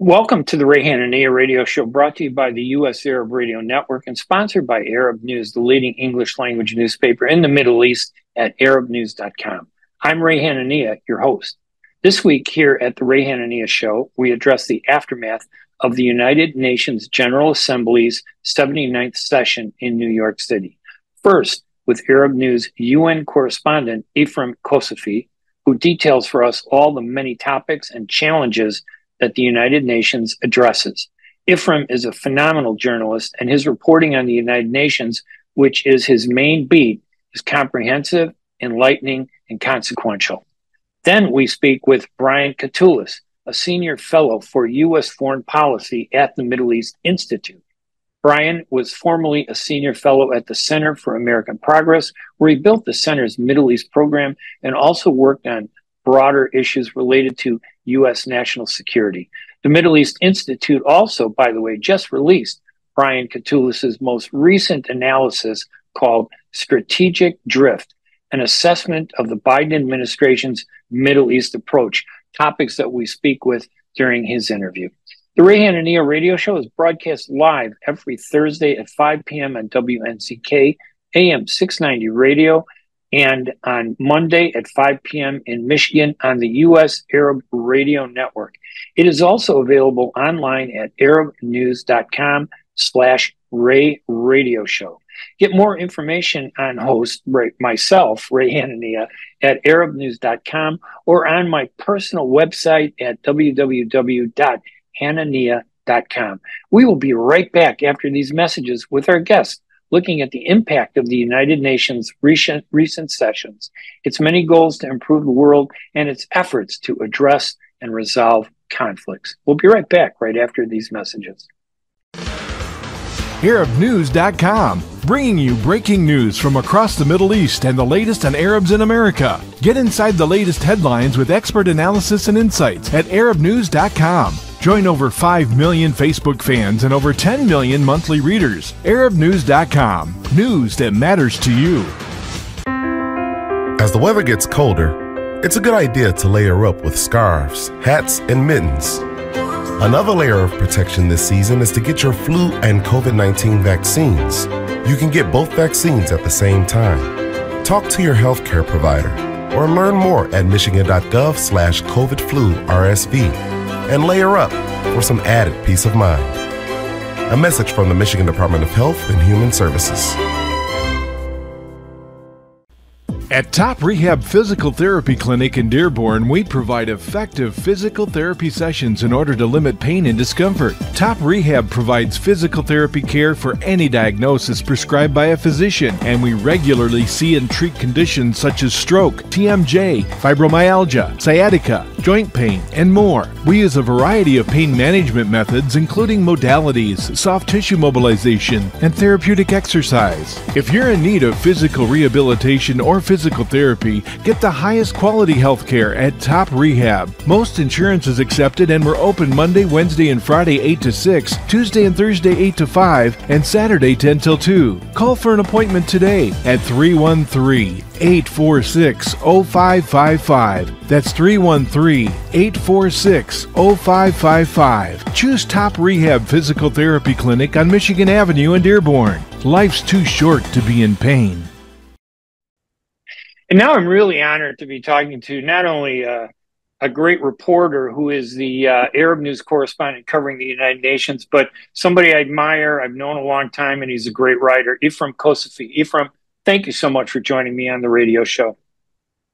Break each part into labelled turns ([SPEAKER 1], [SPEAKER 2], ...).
[SPEAKER 1] Welcome to the Ray Hanania Radio Show, brought to you by the U.S. Arab Radio Network and sponsored by Arab News, the leading English language newspaper in the Middle East at arabnews.com. I'm Ray Hanania, your host. This week here at the Ray Hanania Show, we address the aftermath of the United Nations General Assembly's 79th session in New York City. First, with Arab News UN correspondent Ephrem Kossaify, who details for us all the many topics and challenges that the United Nations addresses. Ephrem is a phenomenal journalist, and his reporting on the United Nations, which is his main beat, is comprehensive, enlightening, and consequential. Then we speak with Brian Katulis, a senior fellow for U.S. foreign policy at the Middle East Institute. Brian was formerly a senior fellow at the Center for American Progress, where he built the center's Middle East program and also worked on broader issues related to U.S. national security. The Middle East Institute also, by the way, just released Brian Katulis' most recent analysis called Strategic Drift, an assessment of the Biden administration's Middle East approach, topics that we speak with during his interview. The Ray Hanania Radio Show is broadcast live every Thursday at 5 p.m. on WNCK, AM 690 Radio, and on Monday at 5 p.m. in Michigan on the U.S. Arab Radio Network. It is also available online at arabnews.com/Ray Radio Show. Get more information on host myself, Ray Hanania, at arabnews.com or on my personal website at www.hanania.com. We will be right back after these messages with our guest, looking at the impact of the United Nations' recent sessions, its many goals to improve the world, and its efforts to address and resolve conflicts. We'll be right back right after these messages.
[SPEAKER 2] ArabNews.com, bringing you breaking news from across the Middle East and the latest on Arabs in America. Get inside the latest headlines with expert analysis and insights at ArabNews.com. Join over 5 million Facebook fans and over 10 million monthly readers. ArabNews.com. News that matters to you.
[SPEAKER 3] As the weather gets colder, it's a good idea to layer up with scarves, hats, and mittens. Another layer of protection this season is to get your flu and COVID-19 vaccines. You can get both vaccines at the same time. Talk to your healthcare provider or learn more at michigan.gov/COVID-flu-RSV. And layer up for some added peace of mind. A message from the Michigan Department of Health and Human Services.
[SPEAKER 2] At Top Rehab Physical Therapy Clinic in Dearborn, we provide effective physical therapy sessions in order to limit pain and discomfort. Top Rehab provides physical therapy care for any diagnosis prescribed by a physician, and we regularly see and treat conditions such as stroke, TMJ, fibromyalgia, sciatica, joint pain, and more. We use a variety of pain management methods, including modalities, soft tissue mobilization, and therapeutic exercise. If you're in need of physical rehabilitation or physical therapy, get the highest quality health care at Top Rehab. Most insurance is accepted, and we're open Monday, Wednesday, and Friday 8 to 6, Tuesday and Thursday 8 to 5, and Saturday 10 till 2. Call for an appointment today at 313-846-0555. That's 313-846-0555. Choose Top Rehab Physical Therapy Clinic on Michigan Avenue in Dearborn. Life's too short to be in pain.
[SPEAKER 1] And now I'm really honored to be talking to not only a great reporter who is the Arab News correspondent covering the United Nations, but somebody I admire, I've known a long time, and he's a great writer, Ephrem Kossaify. Ephrem, thank you so much for joining me on the radio show.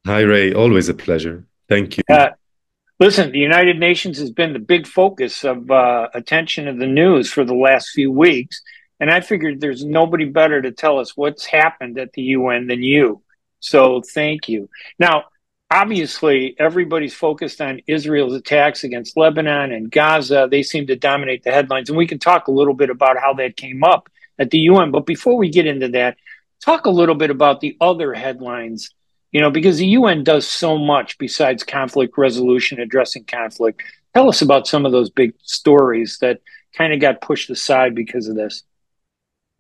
[SPEAKER 4] Hi, Ray. Always a pleasure. Thank you.
[SPEAKER 1] Listen, the United Nations has been the big focus of attention of the news for the last few weeks, and I figured there's nobody better to tell us what's happened at the UN than you. So thank you. Now, obviously, everybody's focused on Israel's attacks against Lebanon and Gaza. They seem to dominate the headlines, and we can talk a little bit about how that came up at the UN. But before we get into that, talk a little bit about the other headlines, you know, because the UN does so much besides conflict resolution, addressing conflict. Tell us about some of those big stories that kind of got pushed aside because of this.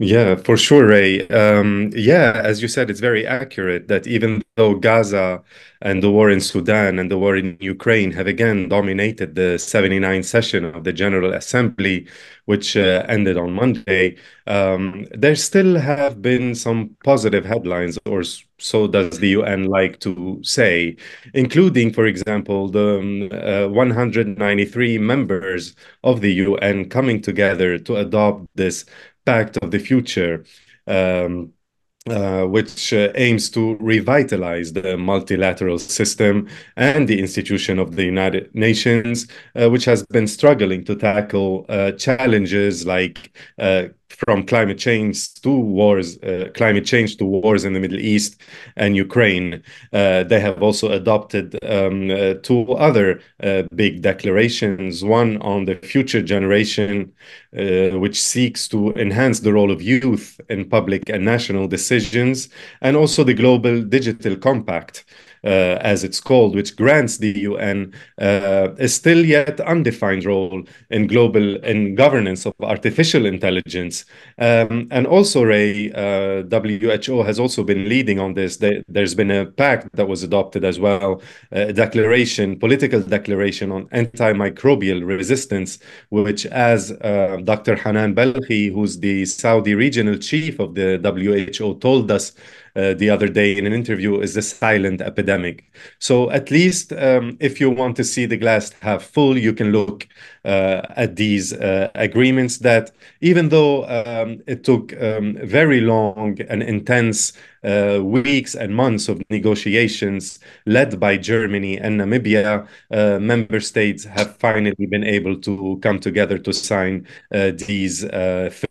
[SPEAKER 4] Yeah, for sure, Ray. Yeah, as you said, it's very accurate that even though Gaza and the war in Sudan and the war in Ukraine have again dominated the 79th session of the General Assembly, which ended on Monday, there still have been some positive headlines, or so does the UN like to say, including, for example, the 193 members of the UN coming together to adopt this Pact of the Future, which aims to revitalize the multilateral system and the institution of the United Nations, which has been struggling to tackle challenges like from climate change to wars in the Middle East and Ukraine. They have also adopted two other big declarations, one on the future generation, which seeks to enhance the role of youth in public and national decisions, and also the Global Digital Compact, as it's called, which grants the UN a still yet undefined role in governance of artificial intelligence. And also, Ray, WHO has also been leading on this. There's been a pact that was adopted as well, a political declaration on antimicrobial resistance, which, as Dr. Hanan Belhi, who's the Saudi regional chief of the WHO, told us the other day in an interview, is a silent epidemic. So at least if you want to see the glass half full, you can look at these agreements that, even though it took very long and intense weeks and months of negotiations led by Germany and Namibia, member states have finally been able to come together to sign these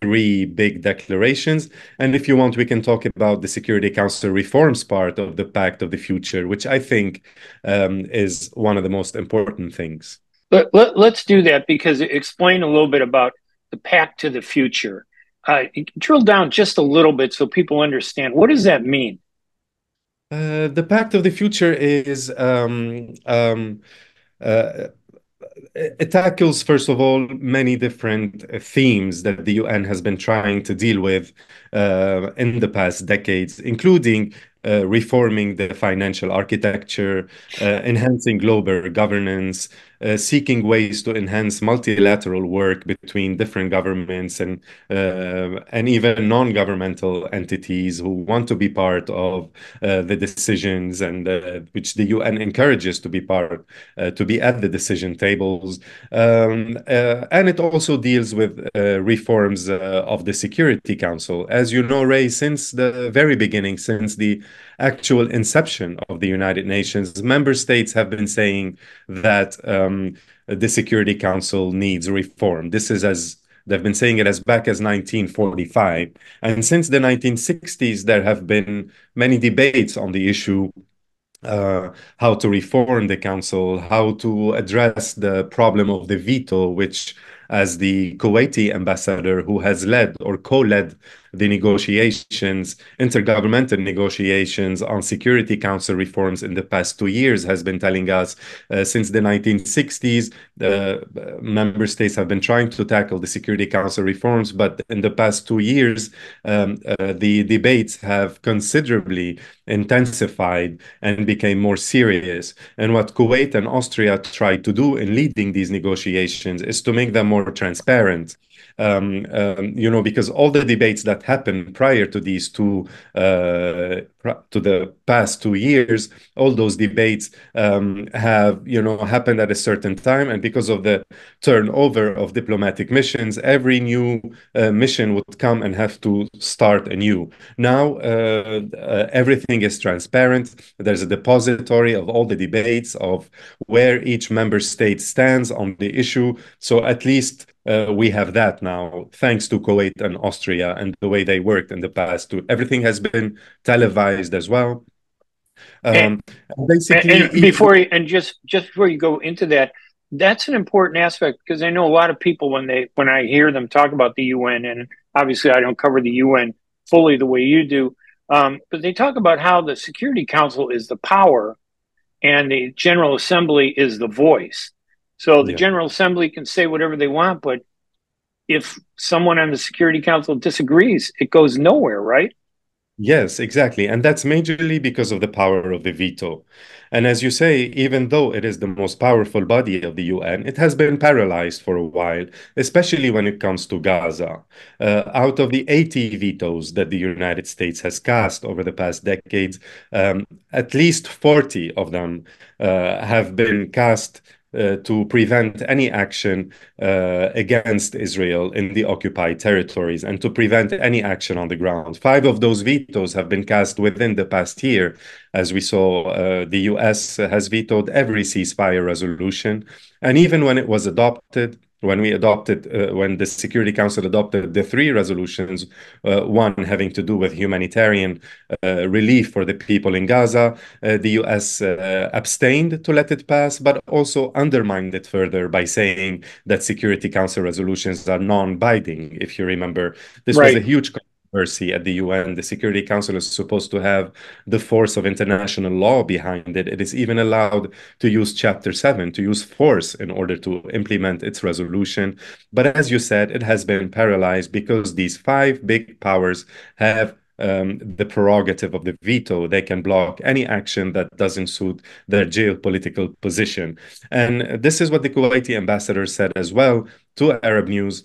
[SPEAKER 4] three big declarations. And if you want, we can talk about the Security Council reforms part of the Pact of the Future, which I think is one of the most important things.
[SPEAKER 1] Let's do that, because explain a little bit about the Pact to the Future. Drill down just a little bit so people understand. What does that mean?
[SPEAKER 4] The Pact of the Future is it tackles, first of all, many different themes that the UN has been trying to deal with in the past decades, including reforming the financial architecture, enhancing global governance, seeking ways to enhance multilateral work between different governments and even non-governmental entities who want to be part of the decisions, and which the UN encourages to be to be at the decision tables. And it also deals with reforms of the Security Council. As you know, Ray, since the very beginning, since the actual inception of the United Nations, member states have been saying that the Security Council needs reform. This is as they've been saying it as back as 1945. And since the 1960s, there have been many debates on the issue, how to reform the council, how to address the problem of the veto, which, as the Kuwaiti ambassador who has led or co-led the intergovernmental negotiations on Security Council reforms in the past 2 years, has been telling us, since the 1960s, member states have been trying to tackle the Security Council reforms, but in the past 2 years, the debates have considerably intensified and became more serious. And what Kuwait and Austria tried to do in leading these negotiations is to make them more transparent. Because all the debates that happened prior to these to the past 2 years, all those debates have happened at a certain time, and because of the turnover of diplomatic missions, every new mission would come and have to start anew. Now everything is transparent. There's a depository of all the debates, of where each member state stands on the issue. So at least we have that now, thanks to Kuwait and Austria and the way they worked in the past too. Everything has been televised as well.
[SPEAKER 1] Just before you go into that, that's an important aspect, because I know a lot of people, when I hear them talk about the UN, and obviously I don't cover the UN fully the way you do, but they talk about how the Security Council is the power and the General Assembly is the voice. So the General Assembly can say whatever they want, but if someone on the Security Council disagrees, it goes nowhere, right?
[SPEAKER 4] Yes, exactly. And that's majorly because of the power of the veto. And as you say, even though it is the most powerful body of the UN, it has been paralyzed for a while, especially when it comes to Gaza. Out of the 80 vetoes that the United States has cast over the past decades, at least 40 of them have been cast to prevent any action against Israel in the occupied territories and to prevent any action on the ground. 5 of those vetoes have been cast within the past year. As we saw, the US has vetoed every ceasefire resolution. And even when it was adopted, when the Security Council adopted the 3 resolutions, one having to do with humanitarian relief for the people in Gaza, the US abstained to let it pass, but also undermined it further by saying that Security Council resolutions are non-binding. If you remember, this was a huge controversy at the UN. The Security Council is supposed to have the force of international law behind it. It is even allowed to use Chapter 7, to use force in order to implement its resolution. But as you said, it has been paralyzed because these 5 big powers have the prerogative of the veto. They can block any action that doesn't suit their geopolitical position. And this is what the Kuwaiti ambassador said as well to Arab News.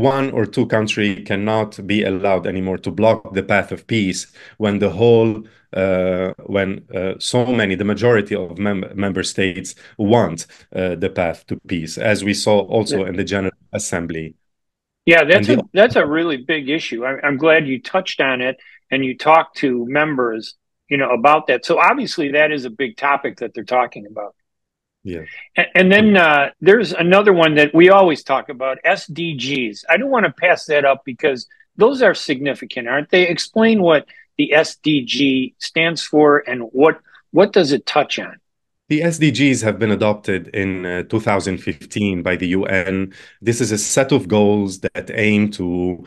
[SPEAKER 4] One or two countries cannot be allowed anymore to block the path of peace when the majority of member states want the path to peace, as we saw also in the General Assembly.
[SPEAKER 1] Yeah, that's a really big issue. I'm glad you touched on it and you talked to members, about that. So obviously that is a big topic that they're talking about.
[SPEAKER 4] Yeah.
[SPEAKER 1] And then there's another one that we always talk about, SDGs. I don't want to pass that up because those are significant, aren't they? Explain what the SDG stands for and what does it touch on?
[SPEAKER 4] The SDGs have been adopted in 2015 by the UN. This is a set of goals that aim to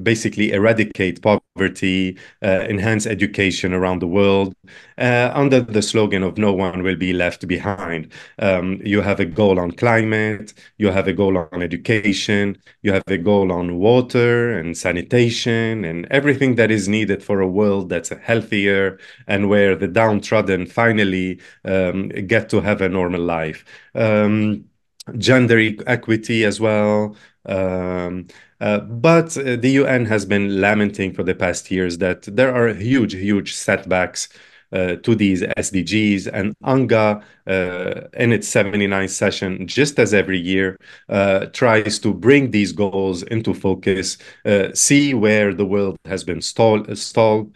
[SPEAKER 4] basically eradicate poverty, enhance education around the world, under the slogan of no one will be left behind. You have a goal on climate, you have a goal on education, you have a goal on water and sanitation and everything that is needed for a world that's healthier and where the downtrodden finally get to have a normal life. Gender equity as well. But the UN has been lamenting for the past years that there are huge setbacks to these SDGs, and UNGA in its 79th session, just as every year, tries to bring these goals into focus, see where the world has been stalling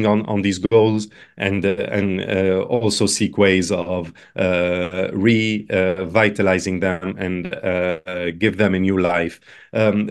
[SPEAKER 4] on these goals, and also seek ways of revitalizing them and give them a new life.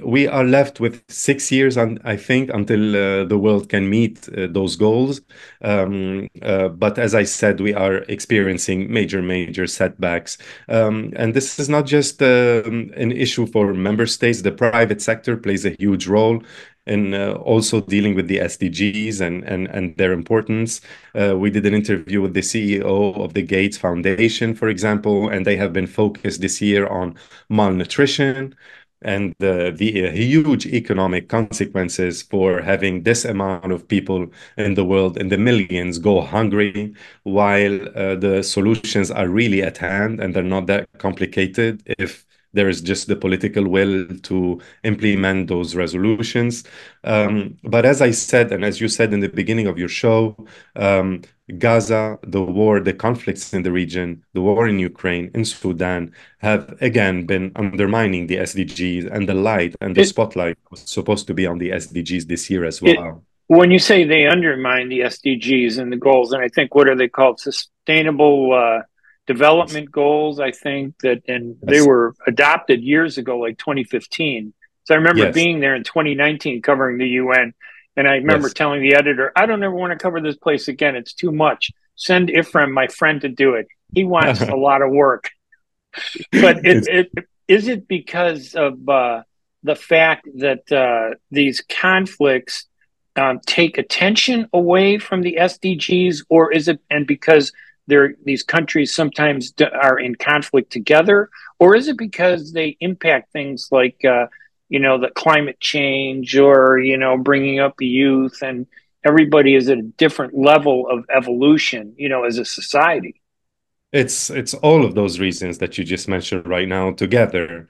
[SPEAKER 4] We are left with 6 years, I think, until the world can meet those goals. But as I said, we are experiencing major setbacks. And this is not just an issue for member states. The private sector plays a huge role in also dealing with the SDGs and their importance. We did an interview with the CEO of the Gates Foundation, for example, and they have been focused this year on malnutrition and the huge economic consequences for having this amount of people in the world, in the millions, go hungry, while the solutions are really at hand and they're not that complicated if there is just the political will to implement those resolutions. But as I said, and as you said in the beginning of your show, Gaza, the war, the conflicts in the region, the war in Ukraine, in Sudan, have again been undermining the SDGs, and the light and the spotlight was supposed to be on the SDGs this year as well.
[SPEAKER 1] When you say they undermine the SDGs and the goals, and I think, what are they called? Sustainable development goals, I think, and they were adopted years ago, like 2015. So I remember being there in 2019 covering the UN. And I remember telling the editor, I don't ever want to cover this place again. It's too much. Send Ephrem, my friend, to do it. He wants a lot of work. But is it because of the fact that these conflicts take attention away from the SDGs, or is it because these countries sometimes are in conflict together, or is it because they impact things like the climate change, or bringing up youth, and everybody is at a different level of evolution, as a society?
[SPEAKER 4] It's all of those reasons that you just mentioned right now together.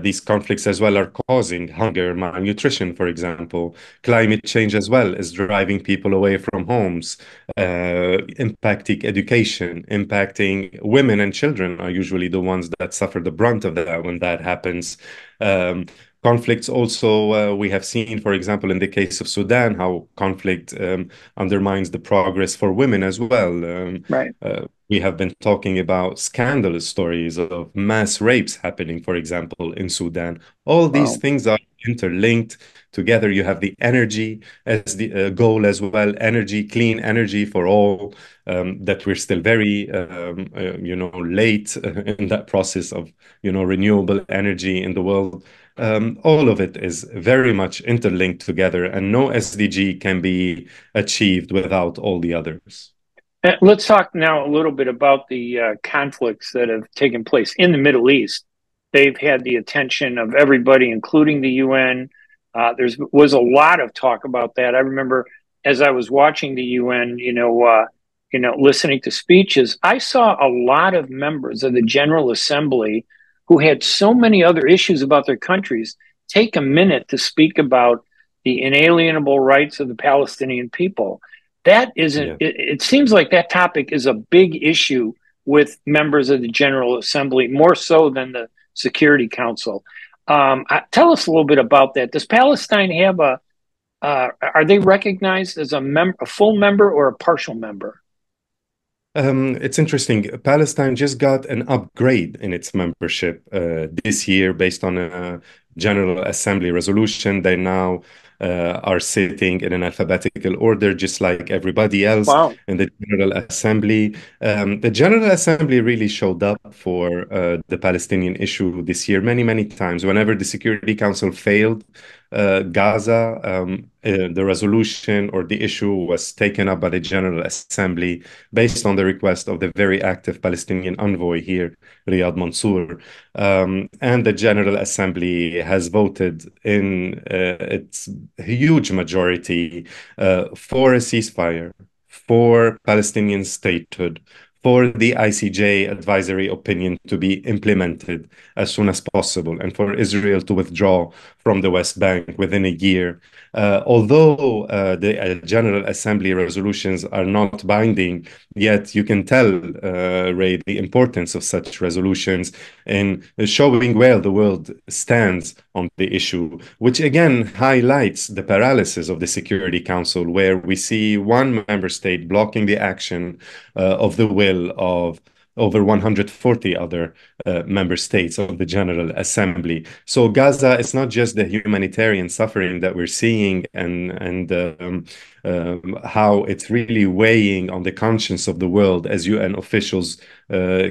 [SPEAKER 4] These conflicts as well are causing hunger, malnutrition, for example. Climate change as well is driving people away from homes, impacting education, impacting women and children are usually the ones that suffer the brunt of that when that happens. Um, Conflicts also, we have seen, for example, in the case of Sudan, how conflict undermines the progress for women as well.
[SPEAKER 1] Right.
[SPEAKER 4] We have been talking about scandalous stories of mass rapes happening, for example, in Sudan. All these
[SPEAKER 1] Wow.
[SPEAKER 4] things are interlinked together. You have the energy as the goal as well, energy, clean energy for all, that we're still very, late in that process of, renewable energy in the world. All of it is very much interlinked together, and no SDG can be achieved without all the others.
[SPEAKER 1] Let's talk now a little bit about the conflicts that have taken place in the Middle East. They've had the attention of everybody, including the UN. There was a lot of talk about that. I remember as I was watching the UN, listening to speeches, I saw a lot of members of the General Assembly who had so many other issues about their countries take a minute to speak about the inalienable rights of the Palestinian people. That isn't, it seems like that topic is a big issue with members of the General Assembly, more so than the Security Council. Tell us a little bit about that. Does Palestine have are they recognized as a full member or a partial member?
[SPEAKER 4] It's interesting. Palestine just got an upgrade in its membership this year based on a General Assembly resolution. They now are sitting in an alphabetical order, just like everybody else.
[SPEAKER 1] Wow.
[SPEAKER 4] In the General Assembly. The General Assembly really showed up for the Palestinian issue this year many, many times. Whenever the Security Council failed Gaza, the resolution or the issue was taken up by the General Assembly based on the request of the very active Palestinian envoy here, Riyad Mansour. And the General Assembly has voted in its huge majority for a ceasefire, for Palestinian statehood, for the ICJ advisory opinion to be implemented as soon as possible, and for Israel to withdraw from the West Bank within a year. Although the General Assembly resolutions are not binding, yet you can tell, Ray, the importance of such resolutions in showing where the world stands on the issue, which again highlights the paralysis of the Security Council, where we see one member state blocking the action of the will of over 140 other member states of the General Assembly. So Gaza is not just the humanitarian suffering that we're seeing and how it's really weighing on the conscience of the world, as UN officials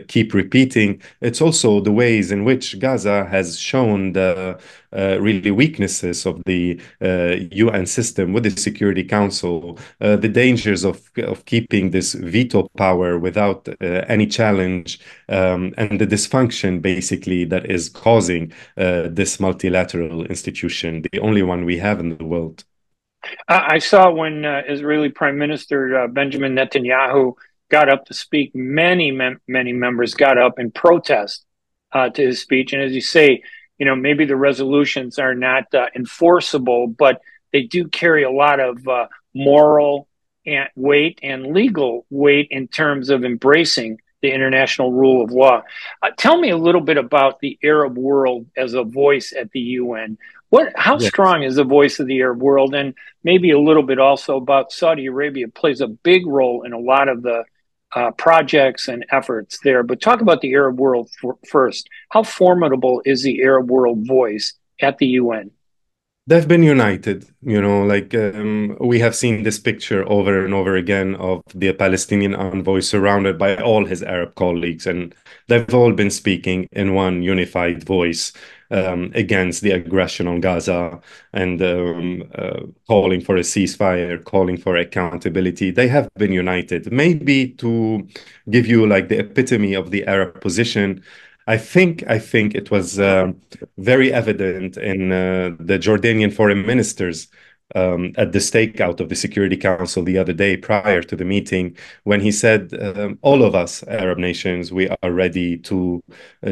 [SPEAKER 4] keep repeating. It's also the ways in which Gaza has shown the really weaknesses of the UN system with the Security Council, the dangers of keeping this veto power without any challenge, and the dysfunction basically that is causing this multilateral institution, the only one we have in the world.
[SPEAKER 1] I saw when Israeli Prime Minister Benjamin Netanyahu got up to speak, many members got up in protest to his speech. And as you say, maybe the resolutions are not enforceable, but they do carry a lot of moral weight and legal weight in terms of embracing the international rule of law. Tell me a little bit about the Arab world as a voice at the UN. How strong is the voice of the Arab world? And maybe a little bit also about Saudi Arabia plays a big role in a lot of the projects and efforts there. But talk about the Arab world first. How formidable is the Arab world voice at the UN?
[SPEAKER 4] They've been united, we have seen this picture over and over again of the Palestinian envoy surrounded by all his Arab colleagues, and they've all been speaking in one unified voice. against the aggression on Gaza and calling for a ceasefire, calling for accountability. They have been united. Maybe to give you like the epitome of the Arab position, I think it was very evident in the Jordanian foreign ministers at the stakeout of the Security Council the other day prior to the meeting, when he said, all of us Arab nations, we are ready to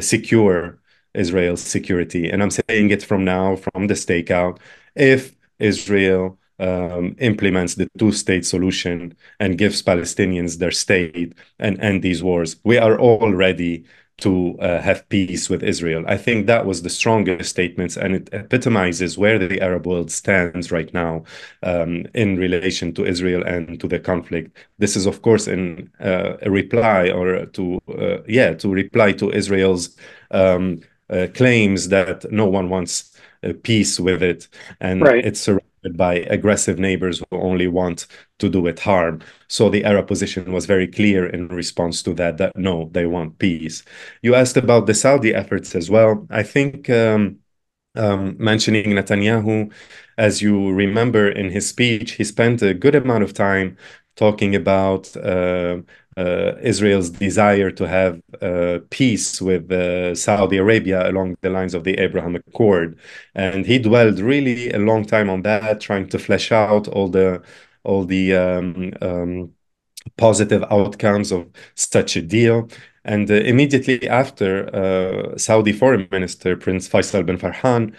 [SPEAKER 4] secure Israel's security. And I'm saying it from now, from the stakeout, if Israel implements the two-state solution and gives Palestinians their state and end these wars, we are all ready to have peace with Israel. I think that was the strongest statements, and it epitomizes where the Arab world stands right now in relation to Israel and to the conflict. This is, of course, in a reply or to reply to Israel's claims that no one wants peace with it, and it's surrounded by aggressive neighbors who only want to do it harm. So the Arab position was very clear in response to that, that no, they want peace. You asked about the Saudi efforts as well. I think mentioning Netanyahu, as you remember in his speech, he spent a good amount of time talking about Israel's desire to have peace with Saudi Arabia along the lines of the Abraham Accord. And he dwelled really a long time on that, trying to flesh out all the positive outcomes of such a deal. And immediately after, Saudi Foreign Minister Prince Faisal bin Farhan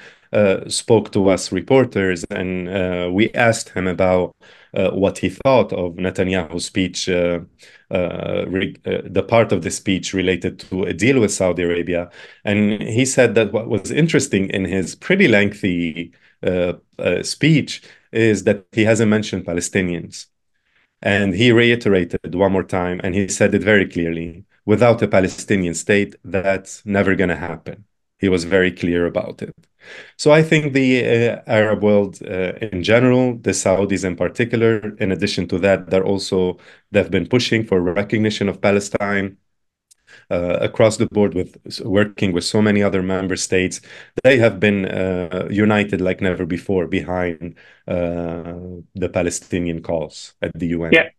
[SPEAKER 4] spoke to us reporters, and we asked him about what he thought of Netanyahu's speech, the part of the speech related to a deal with Saudi Arabia. And he said that what was interesting in his pretty lengthy speech is that he hasn't mentioned Palestinians. And he reiterated one more time, and he said it very clearly, without a Palestinian state, that's never going to happen. He was very clear about it. So I think the Arab world in general, the Saudis in particular, in addition to that, they've been pushing for recognition of Palestine across the board, with working with so many other member states. They have been united like never before behind the Palestinian cause at the UN.
[SPEAKER 1] Yeah,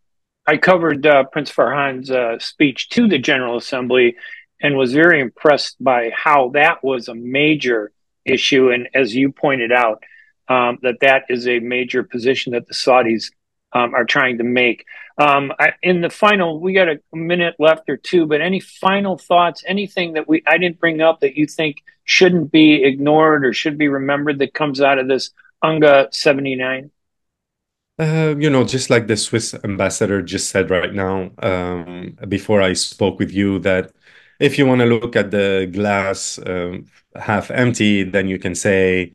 [SPEAKER 1] I covered Prince Farhan's speech to the General Assembly and was very impressed by how that was a major issue. And as you pointed out, that is a major position that the Saudis are trying to make. In the final, we got a minute left or two, but any final thoughts, anything that I didn't bring up that you think shouldn't be ignored or should be remembered that comes out of this UNGA79?
[SPEAKER 4] Just like the Swiss ambassador just said right now, before I spoke with you, that if you want to look at the glass half empty, then you can say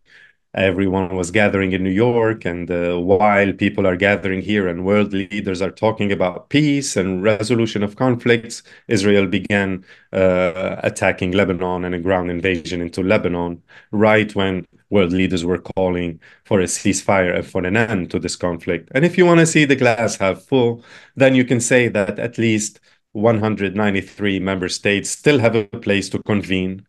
[SPEAKER 4] everyone was gathering in New York, and while people are gathering here and world leaders are talking about peace and resolution of conflicts, Israel began attacking Lebanon and a ground invasion into Lebanon, right when world leaders were calling for a ceasefire and for an end to this conflict. And if you want to see the glass half full, then you can say that at least 193 member states still have a place to convene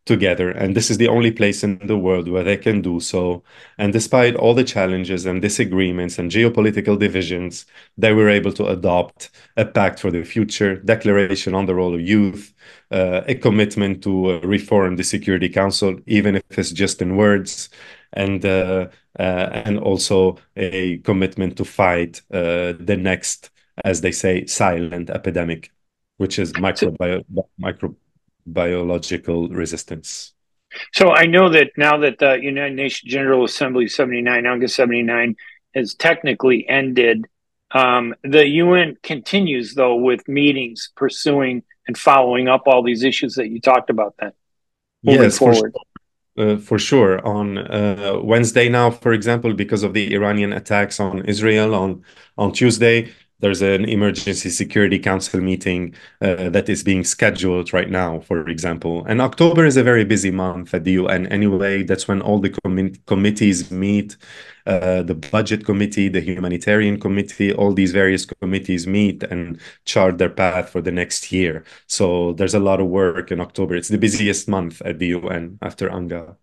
[SPEAKER 4] together, and this is the only place in the world where they can do so. And despite all the challenges and disagreements and geopolitical divisions, they were able to adopt a pact for the future, declaration on the role of youth, a commitment to reform the Security Council, even if it's just in words, and also a commitment to fight the next, as they say, silent epidemic, which is microbiological resistance.
[SPEAKER 1] So I know that now that the United Nations General Assembly 79, UNGA79, has technically ended, the UN continues, though, with meetings pursuing and following up all these issues that you talked about then, moving forward.
[SPEAKER 4] For sure. On Wednesday now, for example, because of the Iranian attacks on Israel on Tuesday, There's an emergency security council meeting that is being scheduled right now, for example. And October is a very busy month at the UN anyway. That's when all the committees meet. The budget committee, the humanitarian committee, all these various committees meet and chart their path for the next year. So there's a lot of work in October. It's the busiest month at the UN after UNGA.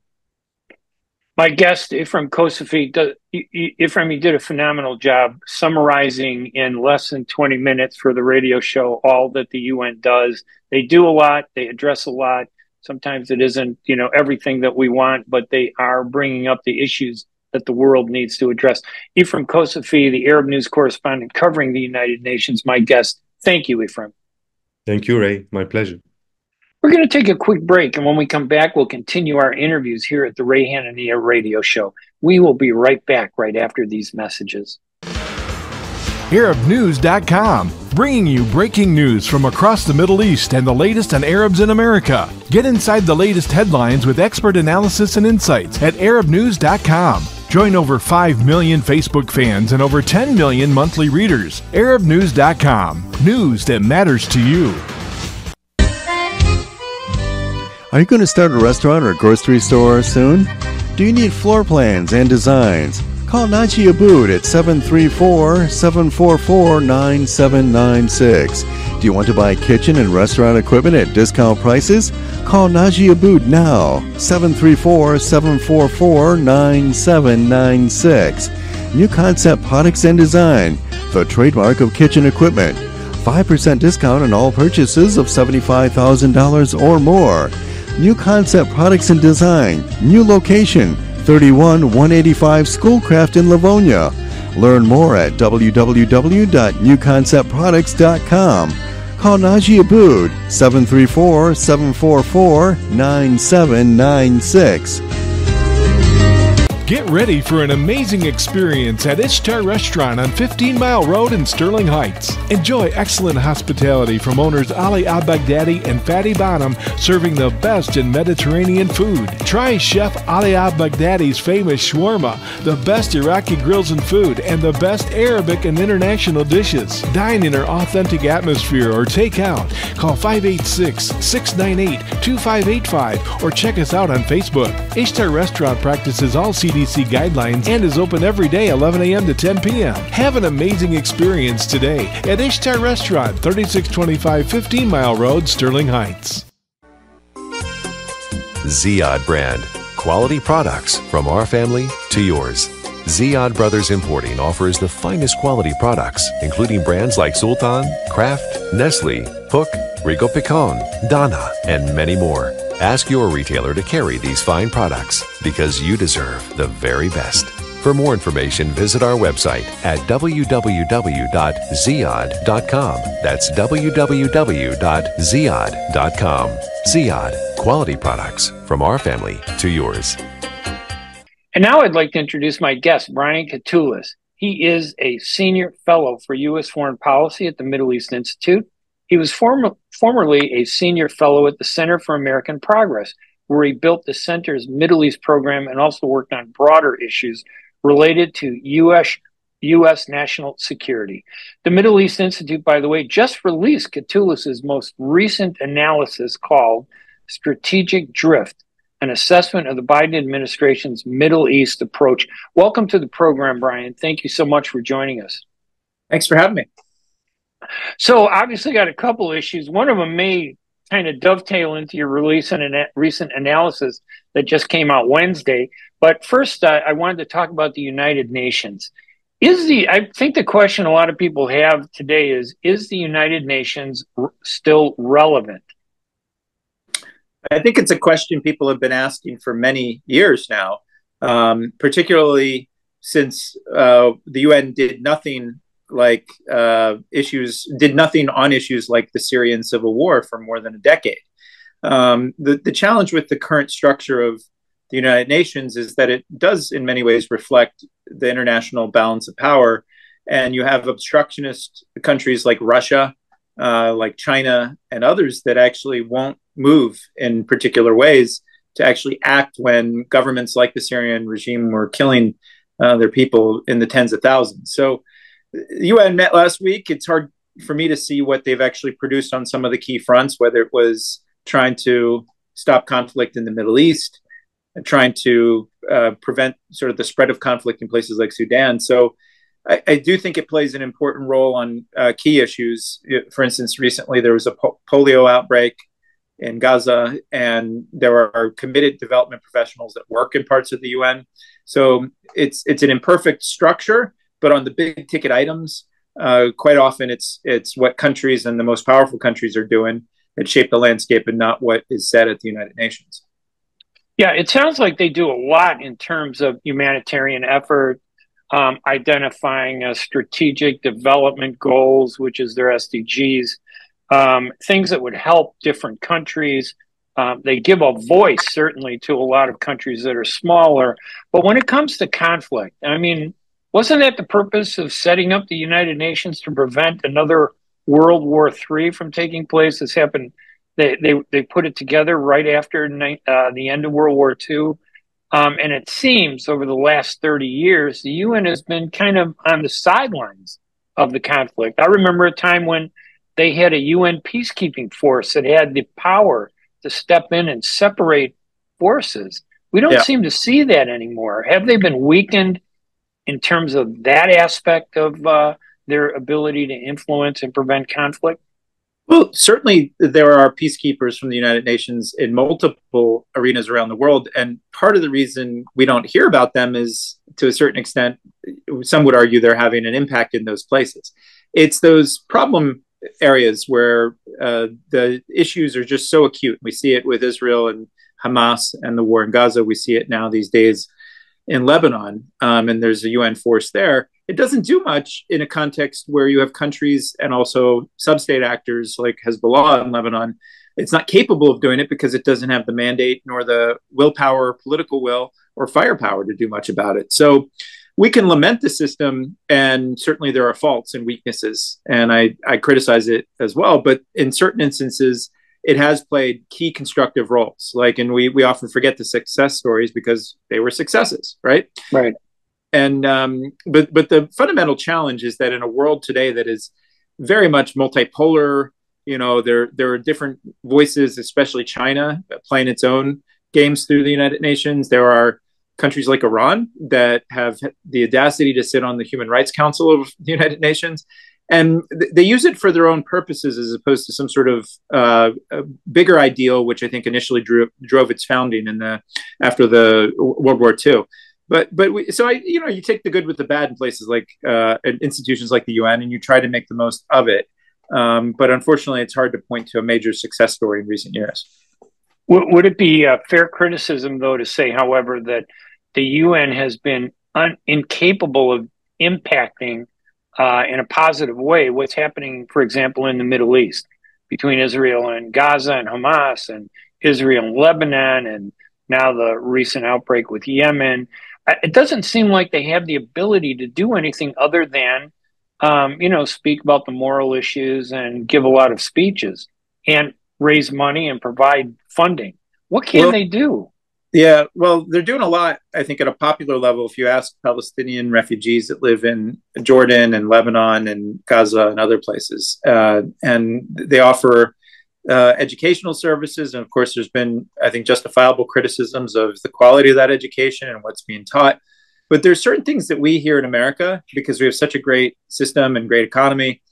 [SPEAKER 1] My guest, Ephrem Kossaify, Ephrem, you did a phenomenal job summarizing in less than 20 minutes for the radio show all that the UN does. They do a lot. They address a lot. Sometimes it isn't, everything that we want, but they are bringing up the issues that the world needs to address. Ephrem Kossaify, the Arab News correspondent covering the United Nations, my guest. Thank you, Ephrem.
[SPEAKER 4] Thank you, Ray. My pleasure.
[SPEAKER 1] We're going to take a quick break, and when we come back, we'll continue our interviews here at the Ray Hanania Radio Show. We will be right back right after these messages.
[SPEAKER 2] ArabNews.com, bringing you breaking news from across the Middle East and the latest on Arabs in America. Get inside the latest headlines with expert analysis and insights at ArabNews.com. Join over 5 million Facebook fans and over 10 million monthly readers. ArabNews.com, news that matters to you.
[SPEAKER 5] Are you going to start a restaurant or a grocery store soon? Do you need floor plans and designs? Call Naji Abood at 734-744-9796. Do you want to buy kitchen and restaurant equipment at discount prices? Call Naji Abood now, 734-744-9796. New Concept Products and Design, the trademark of kitchen equipment. 5% discount on all purchases of $75,000 or more. New Concept Products and Design, new location, 31185 Schoolcraft in Livonia. Learn more at www.newconceptproducts.com. Call Naji Abood, 734-744-9796.
[SPEAKER 2] Get ready for an amazing experience at Ishtar Restaurant on 15 Mile Road in Sterling Heights. Enjoy excellent hospitality from owners Ali Al-Baghdadi and Fatty Bonham, serving the best in Mediterranean food. Try Chef Ali Al-Baghdadi's famous shawarma, the best Iraqi grills and food, and the best Arabic and international dishes. Dine in our authentic atmosphere or take out. Call 586-698-2585 or check us out on Facebook. Ishtar Restaurant practices all CDC guidelines and is open every day 11 a.m. to 10 p.m. Have an amazing experience today at Ishtar Restaurant, 3625 15 Mile Road, Sterling Heights.
[SPEAKER 6] Ziyad brand. Quality products from our family to yours. Ziyad Brothers Importing offers the finest quality products, including brands like Sultan, Kraft, Nestle, Hook, Rico Picon, Dana, and many more. Ask your retailer to carry these fine products because you deserve the very best. For more information, visit our website at www.ziyad.com. That's www.ziyad.com. Ziyad, quality products from our family to yours.
[SPEAKER 1] And now I'd like to introduce my guest, Brian Katulis. He is a senior fellow for U.S. Foreign Policy at the Middle East Institute. He was formerly a senior fellow at the Center for American Progress, where he built the center's Middle East program and also worked on broader issues related to U.S. national security. The Middle East Institute, by the way, just released Katulis' most recent analysis called Strategic Drift, an assessment of the Biden administration's Middle East approach. Welcome to the program, Brian. Thank you so much for joining us.
[SPEAKER 7] Thanks for having me.
[SPEAKER 1] So obviously got a couple issues. One of them may kind of dovetail into your release and a recent analysis that just came out Wednesday. But first, I wanted to talk about the United Nations. I think the question a lot of people have today is the United Nations still relevant?
[SPEAKER 7] I think it's a question people have been asking for many years now, particularly since the UN did nothing on issues like the Syrian civil war for more than a decade. The challenge with the current structure of the United Nations is that it does in many ways reflect the international balance of power. And you have obstructionist countries like Russia, like China and others that actually won't move in particular ways to actually act when governments like the Syrian regime were killing their people in the tens of thousands. So The UN met last week. It's hard for me to see what they've actually produced on some of the key fronts, whether it was trying to stop conflict in the Middle East, and trying to prevent sort of the spread of conflict in places like Sudan. So I do think it plays an important role on key issues. For instance, recently there was a polio outbreak in Gaza, and there are committed development professionals that work in parts of the UN. So it's an imperfect structure, but on the big ticket items, quite often it's what countries and the most powerful countries are doing that shape the landscape, and not what is said at the United Nations.
[SPEAKER 1] Yeah, it sounds like they do a lot in terms of humanitarian effort, identifying strategic development goals, which is their SDGs, things that would help different countries. They give a voice, certainly, to a lot of countries that are smaller. But when it comes to conflict, I mean, wasn't that the purpose of setting up the United Nations, to prevent another World War III from taking place? This happened. They put it together right after the end of World War II. And it seems over the last 30 years, the UN has been kind of on the sidelines of the conflict. I remember a time when they had a UN peacekeeping force that had the power to step in and separate forces. We don't seem to see that anymore. Have they been weakened in terms of that aspect of their ability to influence and prevent conflict?
[SPEAKER 7] Well, certainly there are peacekeepers from the United Nations in multiple arenas around the world. And part of the reason we don't hear about them is, to a certain extent, some would argue they're having an impact in those places. It's those problem areas where the issues are just so acute. We see it with Israel and Hamas and the war in Gaza. We see it now these days in Lebanon, and there's a UN force there. It doesn't do much in a context where you have countries and also sub-state actors like Hezbollah in Lebanon. It's not capable of doing it because it doesn't have the mandate nor the willpower, political will, or firepower to do much about it. So we can lament the system, and certainly there are faults and weaknesses, and I criticize it as well. But in certain instances, it has played key constructive roles. And we often forget the success stories because they were successes, right?
[SPEAKER 1] Right.
[SPEAKER 7] And but the fundamental challenge is that in a world today that is very much multipolar, there are different voices, especially China, playing its own games through the United Nations. There are countries like Iran that have the audacity to sit on the Human Rights Council of the United Nations, and they use it for their own purposes as opposed to some sort of bigger ideal, which I think initially drove its founding after the World War II. You take the good with the bad in places like institutions like the UN, and you try to make the most of it. But unfortunately, it's hard to point to a major success story in recent years.
[SPEAKER 1] Would it be a fair criticism, though, to say, however, that the UN has been incapable of impacting in a positive way what's happening, for example, in the Middle East between Israel and Gaza and Hamas, and Israel and Lebanon, and now the recent outbreak with Yemen? It doesn't seem like they have the ability to do anything other than, speak about the moral issues and give a lot of speeches and raise money and provide funding. What can they do?
[SPEAKER 7] Yeah, well, they're doing a lot, I think, at a popular level. If you ask Palestinian refugees that live in Jordan and Lebanon and Gaza and other places, and they offer educational services. And of course, there's been, I think, justifiable criticisms of the quality of that education and what's being taught. But there's certain things that we here in America, because we have such a great system and great economy,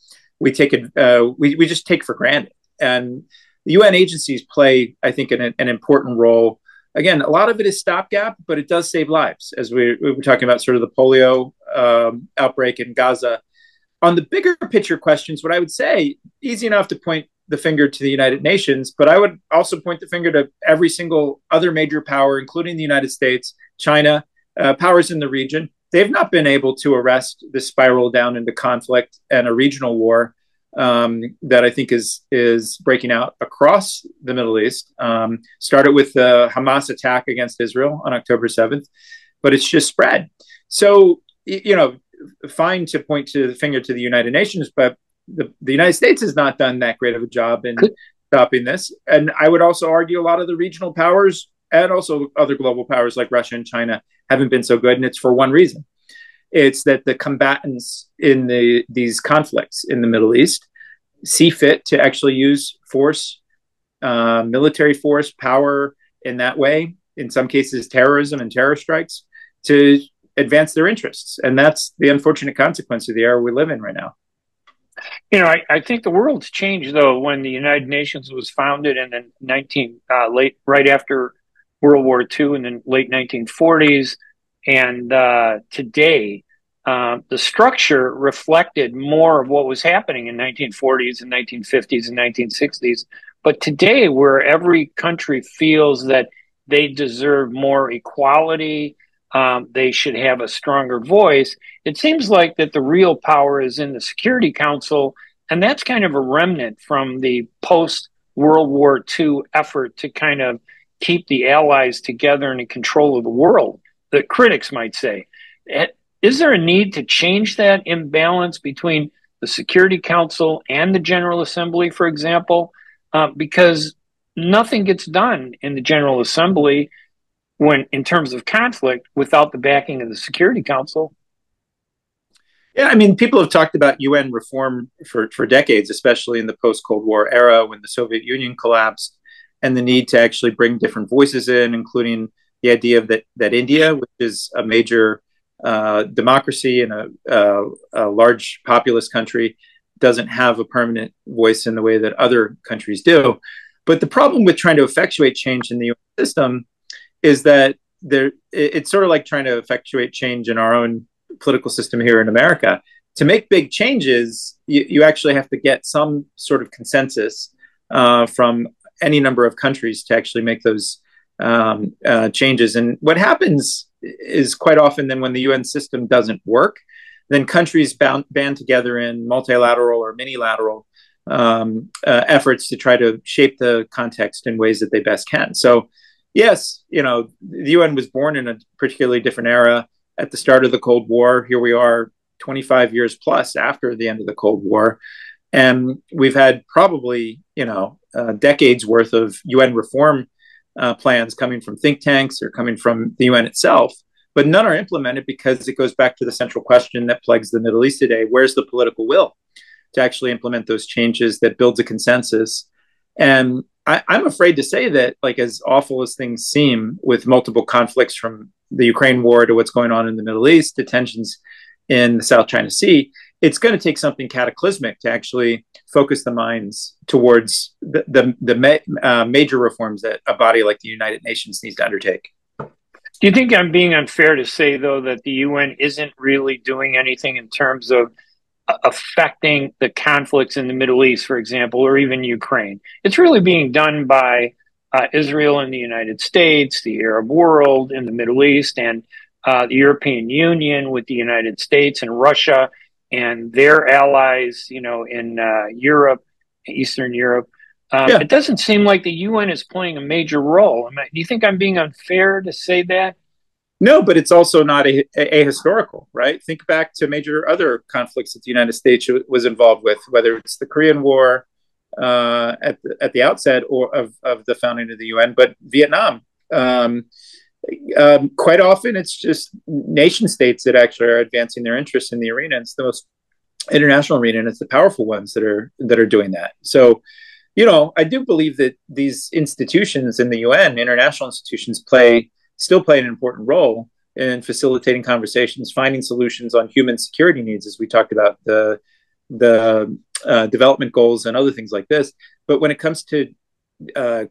[SPEAKER 7] we just take for granted. And the UN agencies play, I think, an important role. Again, a lot of it is stopgap, but it does save lives, as we were talking about sort of the polio outbreak in Gaza. On the bigger picture questions, what I would say, easy enough to point the finger to the United Nations, but I would also point the finger to every single other major power, including the United States, China, powers in the region. They've not been able to arrest this spiral down into conflict and a regional war that I think is breaking out across the Middle East. Started with the Hamas attack against Israel on October 7th, but it's just spread. So, fine to point to the finger to the United Nations, but the United States has not done that great of a job in stopping this. And I would also argue a lot of the regional powers and also other global powers like Russia and China haven't been so good. And it's for one reason. It's that the combatants in these conflicts in the Middle East see fit to actually use force, military force, power in that way, in some cases terrorism and terror strikes, to advance their interests. And that's the unfortunate consequence of the era we live in right now.
[SPEAKER 1] You know, I think the world's changed, though, when the United Nations was founded in the right after World War II in the late 1940s. And today, the structure reflected more of what was happening in 1940s and 1950s and 1960s. But today, where every country feels that they deserve more equality, they should have a stronger voice, it seems like that the real power is in the Security Council, and that's kind of a remnant from the post-World War II effort to kind of keep the allies together and in control of the world, the critics might say. Is there a need to change that imbalance between the Security Council and the General Assembly, for example? Because nothing gets done in the General Assembly in terms of conflict without the backing of the Security Council.
[SPEAKER 7] Yeah, I mean, people have talked about UN reform for decades, especially in the post-Cold War era when the Soviet Union collapsed, and the need to actually bring different voices in, including the idea of that India, which is a major democracy and a large populous country, doesn't have a permanent voice in the way that other countries do. But the problem with trying to effectuate change in the UN system is that it's sort of like trying to effectuate change in our own political system here in America. To make big changes, you actually have to get some sort of consensus from any number of countries to actually make those changes. And what happens is quite often then when the UN system doesn't work, then countries band together in multilateral or minilateral efforts to try to shape the context in ways that they best can. So yes, you know, the UN was born in a particularly different era at the start of the Cold War. Here we are 25 years plus after the end of the Cold War. And we've had probably, decades worth of UN reform plans coming from think tanks or coming from the UN itself, but none are implemented because it goes back to the central question that plagues the Middle East today. Where's the political will to actually implement those changes that builds a consensus? And I'm afraid to say that, like, as awful as things seem with multiple conflicts from the Ukraine war to what's going on in the Middle East, to tensions in the South China Sea, it's going to take something cataclysmic to actually focus the minds towards the major reforms that a body like the United Nations needs to undertake.
[SPEAKER 1] Do you think I'm being unfair to say, though, that the UN isn't really doing anything in terms of affecting the conflicts in the Middle East, for example, or even Ukraine? It's really being done by Israel and the United States, the Arab world in the Middle East, and the European Union with the United States and Russia and their allies, in Europe, Eastern Europe. It doesn't seem like the UN is playing a major role. Do you think I'm being unfair to say that?
[SPEAKER 7] No, but it's also not ahistorical, right? Think back to major other conflicts that the United States was involved with, whether it's the Korean War at the outset or of the founding of the UN, but Vietnam. Quite often, it's just nation states that actually are advancing their interests in the arena. It's the most international arena, and it's the powerful ones that are doing that. So, I do believe that these institutions in the UN, international institutions, still play an important role in facilitating conversations, finding solutions on human security needs, as we talked about the development goals and other things like this. But when it comes to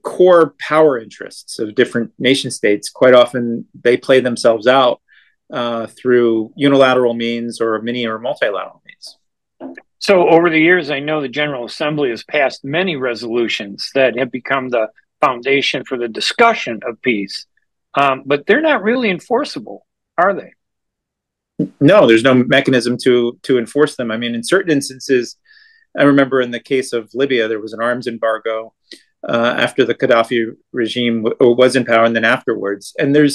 [SPEAKER 7] core power interests of different nation states, quite often they play themselves out through unilateral means or mini or multilateral means.
[SPEAKER 1] So over the years, I know the General Assembly has passed many resolutions that have become the foundation for the discussion of peace, but they're not really enforceable, are they?
[SPEAKER 7] No, there's no mechanism to enforce them. I mean, in certain instances, I remember in the case of Libya, there was an arms embargo after the Gaddafi regime was in power, and then afterwards. And there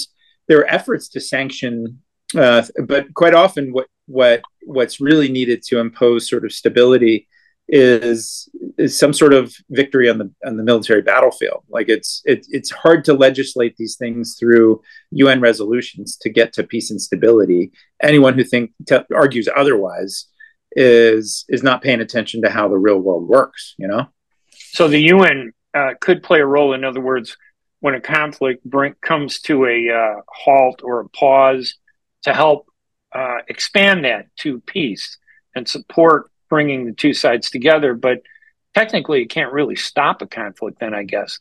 [SPEAKER 7] are efforts to sanction, but quite often what's really needed to impose sort of stability is some sort of victory on the military battlefield. Like it's hard to legislate these things through UN resolutions to get to peace and stability. Anyone who argues otherwise is not paying attention to how the real world works. You know,
[SPEAKER 1] so the UN could play a role. In other words, when a conflict comes to a halt or a pause, to help expand that to peace and support bringing the two sides together. But technically, it can't really stop a conflict then, I guess.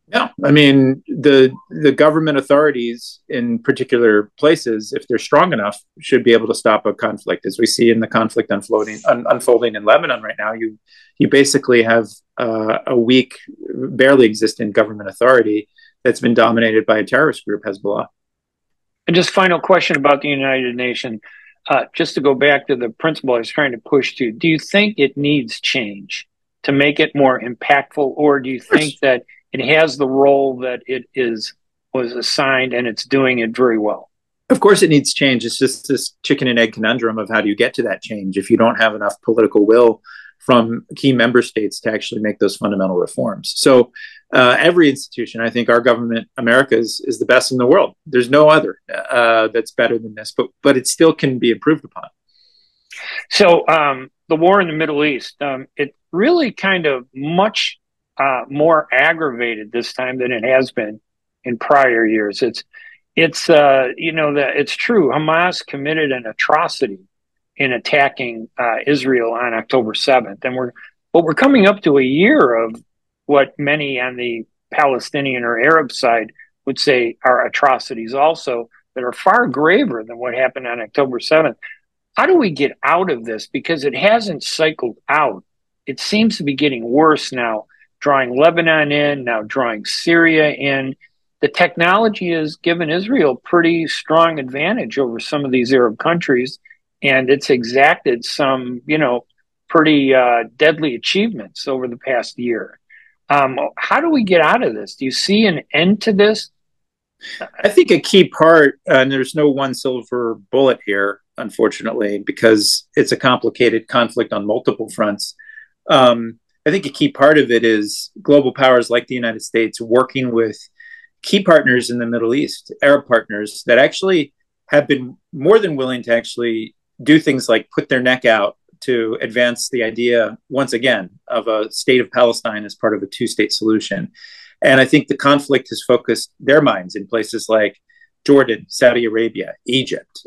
[SPEAKER 7] No, I mean, the government authorities in particular places, if they're strong enough, should be able to stop a conflict. As we see in the conflict unfolding in Lebanon right now, you basically have a weak, barely existent government authority that's been dominated by a terrorist group, Hezbollah.
[SPEAKER 1] And just final question about the United Nations. Just to go back to the principle I was trying to push to, do you think it needs change to make it more impactful, or do you think that it has the role that it was assigned and it's doing it very well?
[SPEAKER 7] Of course it needs change. It's just this chicken and egg conundrum of how do you get to that change if you don't have enough political will from key member states to actually make those fundamental reforms. So every institution, I think our government, America's, is the best in the world. There's no other that's better than this, but it still can be improved upon. So
[SPEAKER 1] the war in the Middle East, it really kind of much more aggravated this time than it has been in prior years. It's true. Hamas committed an atrocity in attacking Israel on October 7th, and we're coming up to a year of what many on the Palestinian or Arab side would say are atrocities also that are far graver than what happened on October 7th. How do we get out of this? Because it hasn't cycled out. It seems to be getting worse now, drawing Lebanon in, now drawing Syria in. The technology has given Israel pretty strong advantage over some of these Arab countries, and it's exacted some, pretty deadly achievements over the past year. How do we get out of this? Do you see an end to this?
[SPEAKER 7] I think a key part, and there's no one silver bullet here, unfortunately, because it's a complicated conflict on multiple fronts. I think a key part of it is global powers like the United States working with key partners in the Middle East, Arab partners that actually have been more than willing to actually do things like put their neck out to advance the idea, once again, of a state of Palestine as part of a two-state solution. And I think the conflict has focused their minds in places like Jordan, Saudi Arabia, Egypt.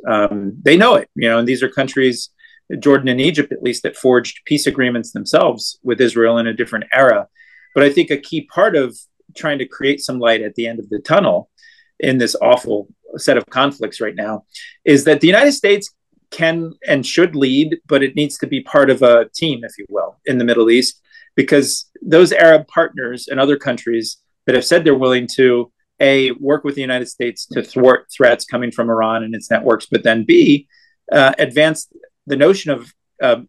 [SPEAKER 7] They know it, and these are countries, Jordan and Egypt at least, that forged peace agreements themselves with Israel in a different era. But I think a key part of trying to create some light at the end of the tunnel in this awful set of conflicts right now is that the United States can and should lead, but it needs to be part of a team, if you will, in the Middle East, because those Arab partners and other countries that have said they're willing to, A, work with the United States to thwart threats coming from Iran and its networks, but then B, advance the notion of an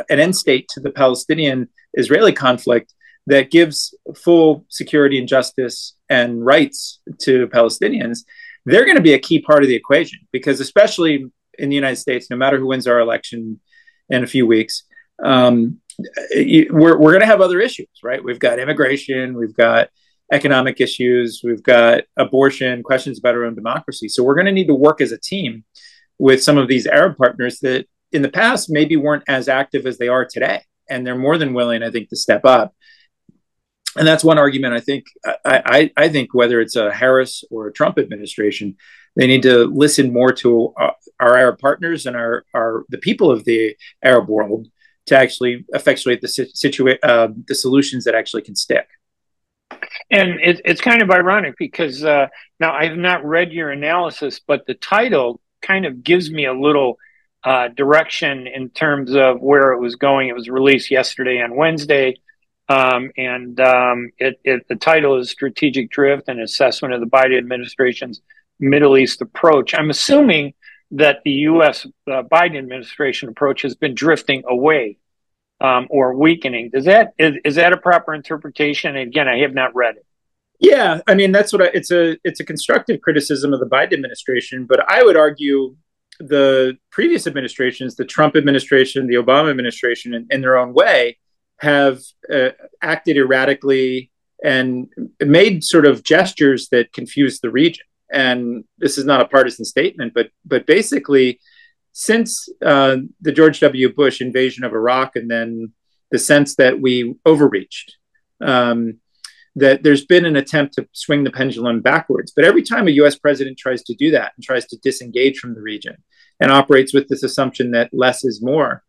[SPEAKER 7] end state to the Palestinian-Israeli conflict that gives full security and justice and rights to Palestinians. They're going to be a key part of the equation, because especially in the United States, no matter who wins our election in a few weeks, we're going to have other issues, right? We've got immigration, we've got economic issues, we've got abortion, questions about our own democracy. So we're going to need to work as a team with some of these Arab partners that in the past maybe weren't as active as they are today. And they're more than willing, I think, to step up. And that's one argument. I think whether it's a Harris or a Trump administration, they need to listen more to our Arab partners and the people of the Arab world to actually effectuate the solutions that actually can stick.
[SPEAKER 1] And it's kind of ironic because now I have not read your analysis, but the title kind of gives me a little direction in terms of where it was going. It was released yesterday on Wednesday. The title is Strategic Drift, an Assessment of the Biden Administration's Middle East Approach. I'm assuming that the U.S. Biden administration approach has been drifting away or weakening. Is that a proper interpretation? And again, I have not read it.
[SPEAKER 7] Yeah, I mean, that's what it's a constructive criticism of the Biden administration, but I would argue the previous administrations, the Trump administration, the Obama administration, in their own way, have acted erratically and made sort of gestures that confuse the region. And this is not a partisan statement, but basically, since the George W. Bush invasion of Iraq, and then the sense that we overreached, that there's been an attempt to swing the pendulum backwards. But every time a US president tries to do that and tries to disengage from the region and operates with this assumption that less is more,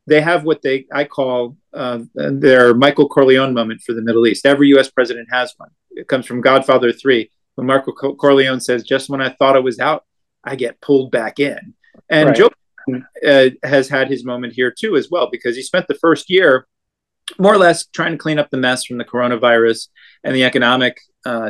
[SPEAKER 7] they have what I call their Michael Corleone moment for the Middle East. Every US president has one. It comes from Godfather 3, when Marco Corleone says, just when I thought I was out, I get pulled back in. And right. Joe Biden has had his moment here too as well, because he spent the first year more or less trying to clean up the mess from the coronavirus and the economic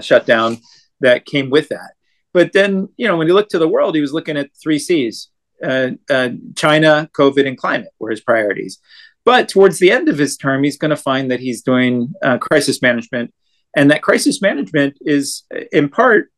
[SPEAKER 7] shutdown that came with that. But then, when you look to the world, he was looking at 3 C's, China, COVID, and climate were his priorities. But towards the end of his term, he's going to find that he's doing crisis management. And that crisis management is in part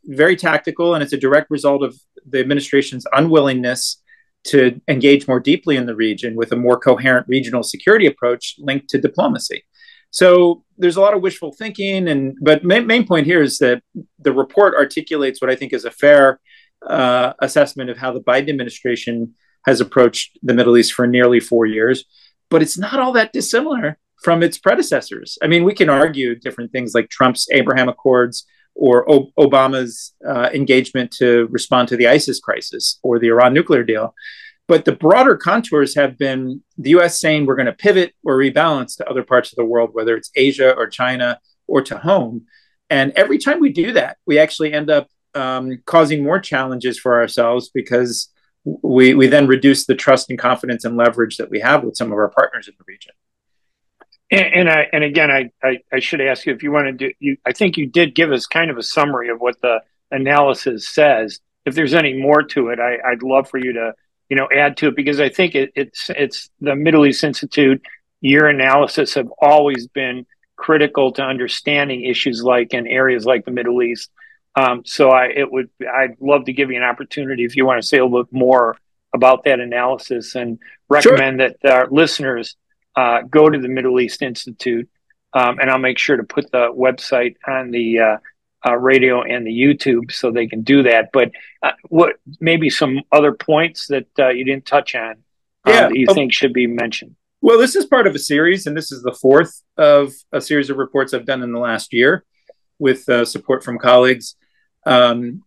[SPEAKER 7] very tactical, and it's a direct result of the administration's unwillingness to engage more deeply in the region with a more coherent regional security approach linked to diplomacy. So there's a lot of wishful thinking, but main point here is that the report articulates what I think is a fair assessment of how the Biden administration has approached the Middle East for nearly 4 years, but it's not all that dissimilar from its predecessors. I mean, we can argue different things like Trump's Abraham Accords or Obama's engagement to respond to the ISIS crisis or the Iran nuclear deal. But the broader contours have been the US saying we're going to pivot or rebalance to other parts of the world, whether it's Asia or China or to home. And every time we do that, we actually end up causing more challenges for ourselves, because we then reduce the trust and confidence and leverage that we have with some of our partners in the region.
[SPEAKER 1] And again, I should ask you if you want to do. I think you did give us kind of a summary of what the analysis says. If there's any more to it, I'd love for you to add to it, because I think it's the Middle East Institute. Your analysis have always been critical to understanding issues like in areas like the Middle East. So I'd love to give you an opportunity if you want to say a little bit more about that analysis, and recommend that our listeners go to the Middle East Institute, and I'll make sure to put the website on the radio and the YouTube so they can do that. But what maybe some other points that you didn't touch on that you think should be mentioned?
[SPEAKER 7] Well, this is part of a series, and this is the 4th of a series of reports I've done in the last year with support from colleagues. And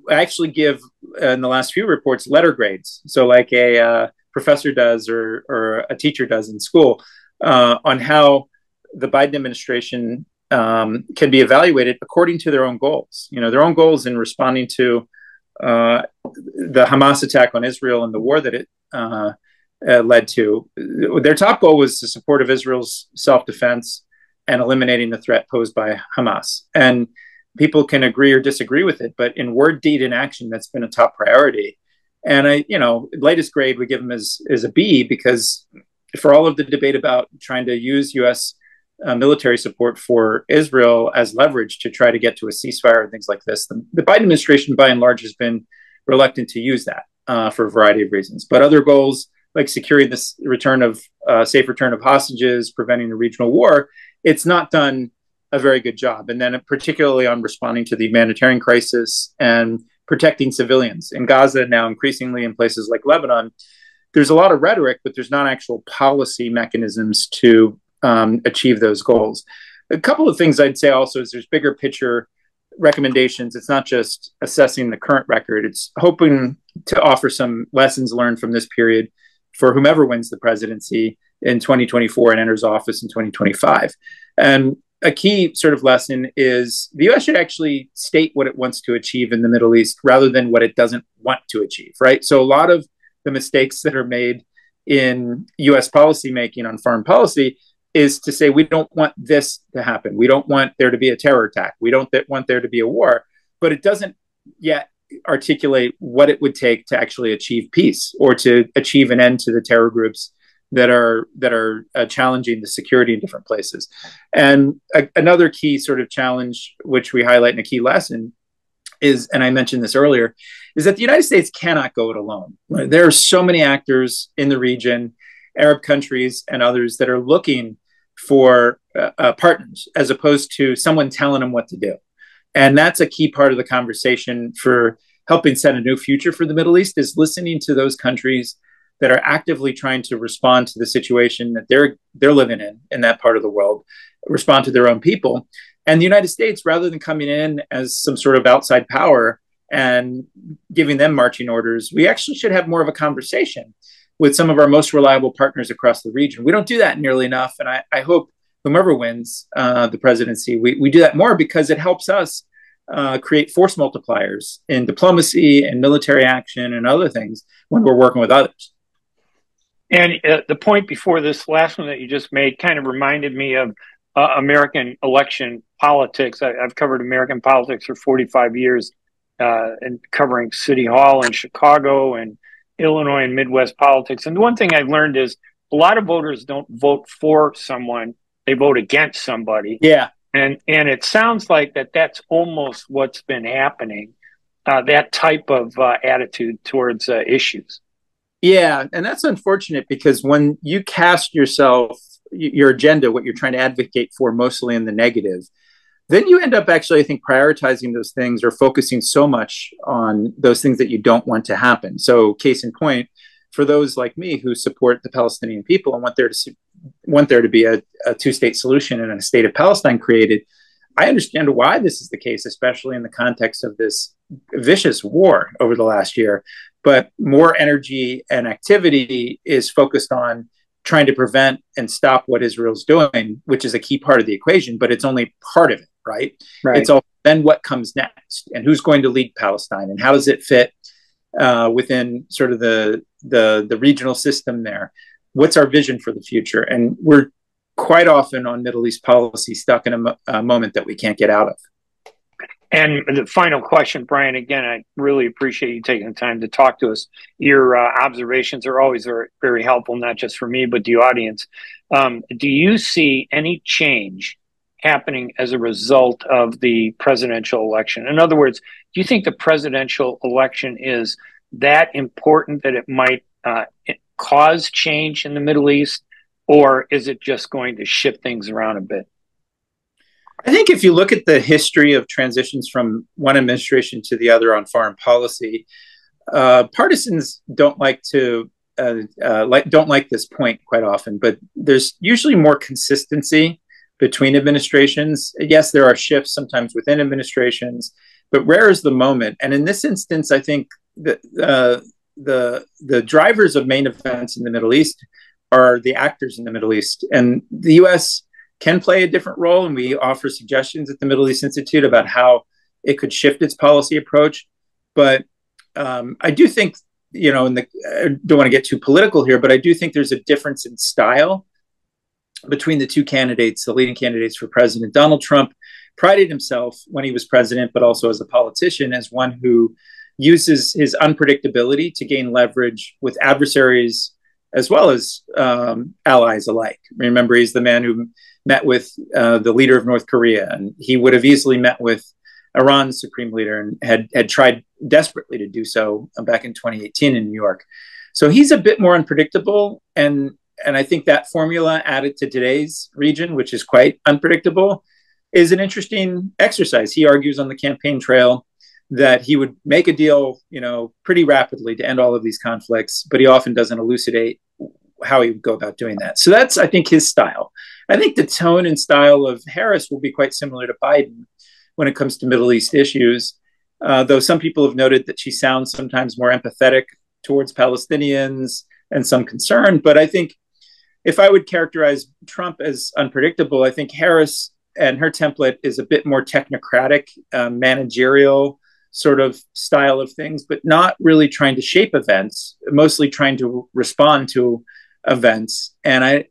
[SPEAKER 7] I actually give, in the last few reports, letter grades. So like a professor does or a teacher does in school, on how the Biden administration can be evaluated according to their own goals. Their own goals in responding to the Hamas attack on Israel and the war that it led to. Their top goal was the support of Israel's self-defense and eliminating the threat posed by Hamas. And people can agree or disagree with it, but in word, deed, and action, that's been a top priority. And latest grade we give them is a B, because for all of the debate about trying to use U.S. Military support for Israel as leverage to try to get to a ceasefire and things like this, the Biden administration, by and large, has been reluctant to use that for a variety of reasons. But other goals, like securing this safe return of hostages, preventing a regional war, it's not done a very good job. And then particularly on responding to the humanitarian crisis and protecting civilians in Gaza, now increasingly in places like Lebanon, there's a lot of rhetoric, but there's not actual policy mechanisms to achieve those goals. A couple of things I'd say also is there's bigger picture recommendations. It's not just assessing the current record. It's hoping to offer some lessons learned from this period for whomever wins the presidency in 2024 and enters office in 2025. And a key sort of lesson is the U.S. should actually state what it wants to achieve in the Middle East rather than what it doesn't want to achieve, right? So a lot of the mistakes that are made in U.S. policymaking on foreign policy is to say, we don't want this to happen. We don't want there to be a terror attack. We don't want there to be a war. But it doesn't yet articulate what it would take to actually achieve peace or to achieve an end to the terror groups that are challenging the security in different places. And another key sort of challenge, which we highlight in a key lesson, is, and I mentioned this earlier, is that the United States cannot go it alone. There are so many actors in the region. Arab countries and others that are looking for partners as opposed to someone telling them what to do. And that's a key part of the conversation for helping set a new future for the Middle East, is listening to those countries that are actively trying to respond to the situation that they're living in that part of the world, respond to their own people. And the United States, rather than coming in as some sort of outside power and giving them marching orders, we actually should have more of a conversation with some of our most reliable partners across the region. We don't do that nearly enough. And I hope whomever wins the presidency, we do that more, because it helps us create force multipliers in diplomacy and military action and other things when we're working with others.
[SPEAKER 1] And the point before this last one that you just made kind of reminded me of American election politics. I've covered American politics for 45 years and covering City Hall in Chicago and Illinois and Midwest politics. And the one thing I've learned is a lot of voters don't vote for someone, they vote against somebody.
[SPEAKER 7] Yeah.
[SPEAKER 1] And it sounds like that's almost what's been happening, that type of attitude towards issues.
[SPEAKER 7] Yeah, and that's unfortunate, because when you cast yourself, your agenda, what you're trying to advocate for, mostly in the negative, then you end up actually, I think, prioritizing those things or focusing so much on those things that you don't want to happen. So case in point, for those like me who support the Palestinian people and want there to be a two-state solution and a state of Palestine created, I understand why this is the case, especially in the context of this vicious war over the last year. But more energy and activity is focused on trying to prevent and stop what Israel's doing, which is a key part of the equation, but it's only part of it, right? It's all then what comes next, and who's going to lead Palestine, and how does it fit within sort of the regional system there? What's our vision for the future? And we're quite often on Middle East policy stuck in a moment that we can't get out of.
[SPEAKER 1] And the final question, Brian, again, I really appreciate you taking the time to talk to us. Your observations are always very, very helpful, not just for me, but the audience. Do you see any change happening as a result of the presidential election? In other words, do you think the presidential election is that important that it might cause change in the Middle East, or is it just going to shift things around a bit?
[SPEAKER 7] I think if you look at the history of transitions from one administration to the other on foreign policy, partisans don't like this point quite often, but there's usually more consistency between administrations. Yes, there are shifts sometimes within administrations, but rare is the moment. And in this instance, I think the drivers of main events in the Middle East are the actors in the Middle East, and the U.S. can play a different role, and we offer suggestions at the Middle East Institute about how it could shift its policy approach. But I do think, I don't want to get too political here, but I do think there's a difference in style between the two candidates, the leading candidates for president. Donald Trump prided himself when he was president, but also as a politician, as one who uses his unpredictability to gain leverage with adversaries as well as allies alike. Remember, he's the man who met with the leader of North Korea, and he would have easily met with Iran's supreme leader and had tried desperately to do so back in 2018 in New York. So he's a bit more unpredictable, and I think that formula added to today's region, which is quite unpredictable, is an interesting exercise. He argues on the campaign trail that he would make a deal, pretty rapidly to end all of these conflicts, but he often doesn't elucidate how he would go about doing that. So that's, I think, his style. I think the tone and style of Harris will be quite similar to Biden when it comes to Middle East issues, though some people have noted that she sounds sometimes more empathetic towards Palestinians and some concern. But I think if I would characterize Trump as unpredictable, I think Harris and her template is a bit more technocratic, managerial sort of style of things, but not really trying to shape events, mostly trying to respond to events. And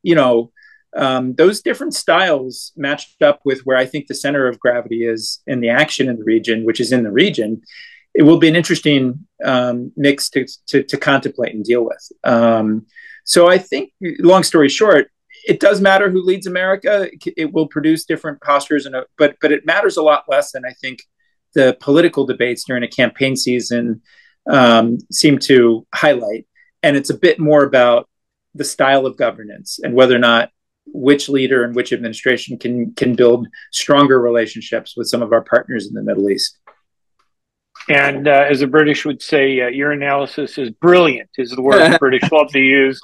[SPEAKER 7] those different styles matched up with where I think the center of gravity is in the action in the region, which is in the region. It will be an interesting mix to contemplate and deal with. So I think, long story short, it does matter who leads America. It will produce different postures, but it matters a lot less than I think the political debates during a campaign season seem to highlight. And it's a bit more about the style of governance and whether or not which leader and which administration can build stronger relationships with some of our partners in the Middle East.
[SPEAKER 1] And as the British would say, your analysis is brilliant, is the word the British love to use.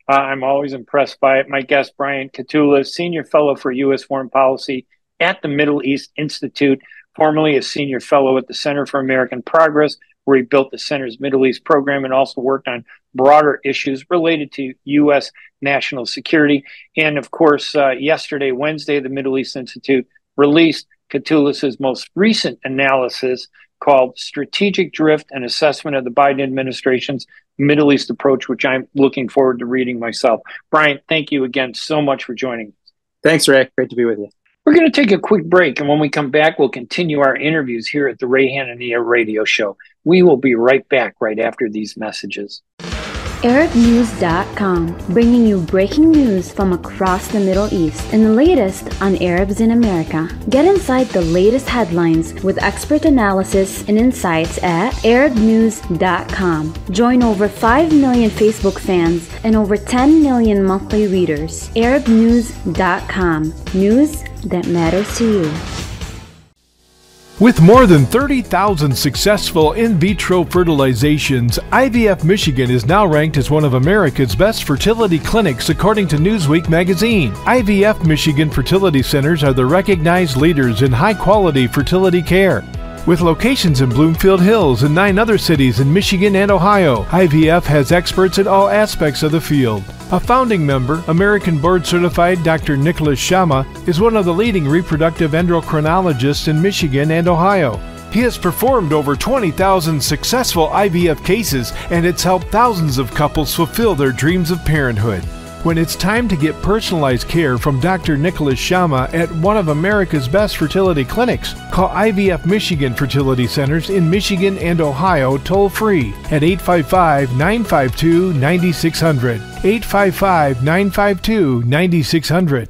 [SPEAKER 1] I'm always impressed by it. My guest, Brian Katulis, Senior Fellow for U.S. Foreign Policy at the Middle East Institute, formerly a Senior Fellow at the Center for American Progress, where he built the center's Middle East program and also worked on broader issues related to U.S. national security. And of course, yesterday, Wednesday, the Middle East Institute released Katulis' most recent analysis called Strategic Drift and Assessment of the Biden Administration's Middle East Approach, which I'm looking forward to reading myself. Brian, thank you again so much for joining us.
[SPEAKER 7] Thanks, Ray. Great to be with you.
[SPEAKER 1] We're going to take a quick break, and when we come back, we'll continue our interviews here at the Ray Hanania Radio Show. We will be right back right after these messages.
[SPEAKER 8] ArabNews.com, bringing you breaking news from across the Middle East and the latest on Arabs in America. Get inside the latest headlines with expert analysis and insights at ArabNews.com. Join over 5 million Facebook fans and over 10 million monthly readers. ArabNews.com, news that matters to you.
[SPEAKER 2] With more than 30,000 successful in vitro fertilizations, IVF Michigan is now ranked as one of America's best fertility clinics according to Newsweek magazine. IVF Michigan fertility centers are the recognized leaders in high-quality fertility care. With locations in Bloomfield Hills and 9 other cities in Michigan and Ohio, IVF has experts in all aspects of the field. A founding member, American board-certified Dr. Nicholas Shama, is one of the leading reproductive endocrinologists in Michigan and Ohio. He has performed over 20,000 successful IVF cases, and it's helped thousands of couples fulfill their dreams of parenthood. When it's time to get personalized care from Dr. Nicholas Shama at one of America's best fertility clinics, call IVF Michigan Fertility Centers in Michigan and Ohio toll-free at 855-952-9600. 855-952-9600.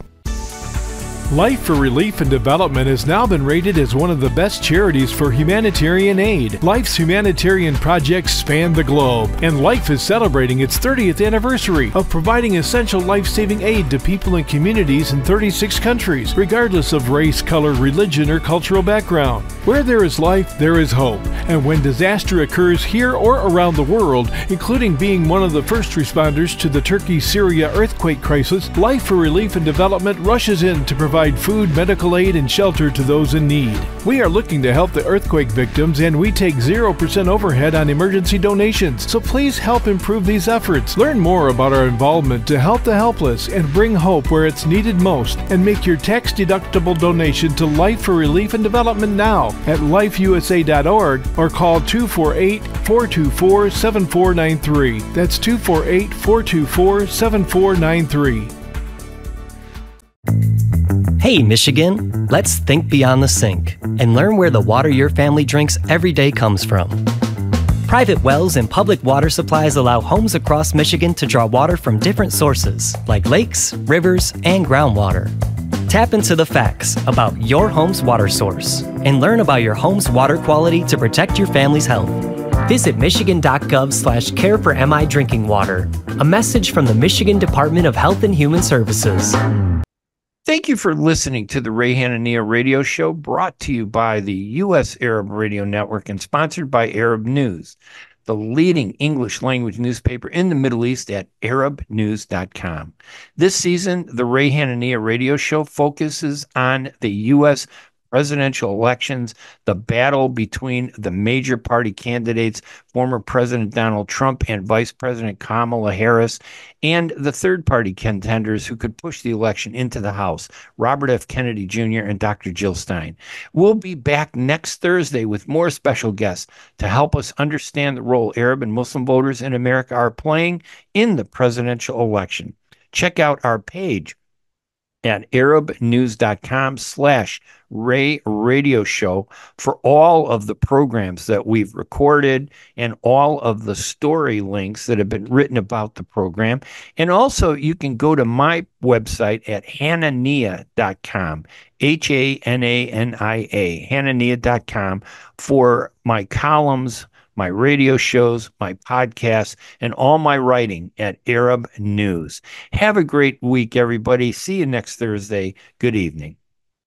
[SPEAKER 2] Life for Relief and Development has now been rated as one of the best charities for humanitarian aid. Life's humanitarian projects span the globe, and Life is celebrating its 30th anniversary of providing essential life-saving aid to people and communities in 36 countries, regardless of race, color, religion, or cultural background. Where there is life, there is hope, and when disaster occurs here or around the world, including being one of the first responders to the Turkey-Syria earthquake crisis, Life for Relief and Development rushes in to provide food, medical aid, and shelter to those in need. We are looking to help the earthquake victims, and we take 0% overhead on emergency donations, so please help improve these efforts. Learn more about our involvement to help the helpless and bring hope where it's needed most, and make your tax-deductible donation to Life for Relief and Development now at lifeusa.org or call 248-424-7493. That's 248-424-7493.
[SPEAKER 9] Hey Michigan, let's think beyond the sink and learn where the water your family drinks every day comes from. Private wells and public water supplies allow homes across Michigan to draw water from different sources like lakes, rivers, and groundwater. Tap into the facts about your home's water source and learn about your home's water quality to protect your family's health. Visit michigan.gov/care for MI drinking water. A message from the Michigan Department of Health and Human Services.
[SPEAKER 10] Thank you for listening to the Ray Hanania Radio Show, brought to you by the U.S. Arab Radio Network and sponsored by Arab News, the leading English language newspaper in the Middle East at ArabNews.com. This season, the Ray Hanania Radio Show focuses on the U.S. presidential elections, the battle between the major party candidates, former President Donald Trump and Vice President Kamala Harris, and the third-party contenders who could push the election into the House, Robert F. Kennedy Jr. and Dr. Jill Stein. We'll be back next Thursday with more special guests to help us understand the role Arab and Muslim voters in America are playing in the presidential election. Check out our page at arabnews.com/Ray Radio Show for all of the programs that we've recorded and all of the story links that have been written about the program. And also you can go to my website at hanania.com, Hanania, Hanania.com, for my columns, my radio shows, my podcasts, and all my writing at Arab News. Have a great week, everybody. See you next Thursday. Good evening.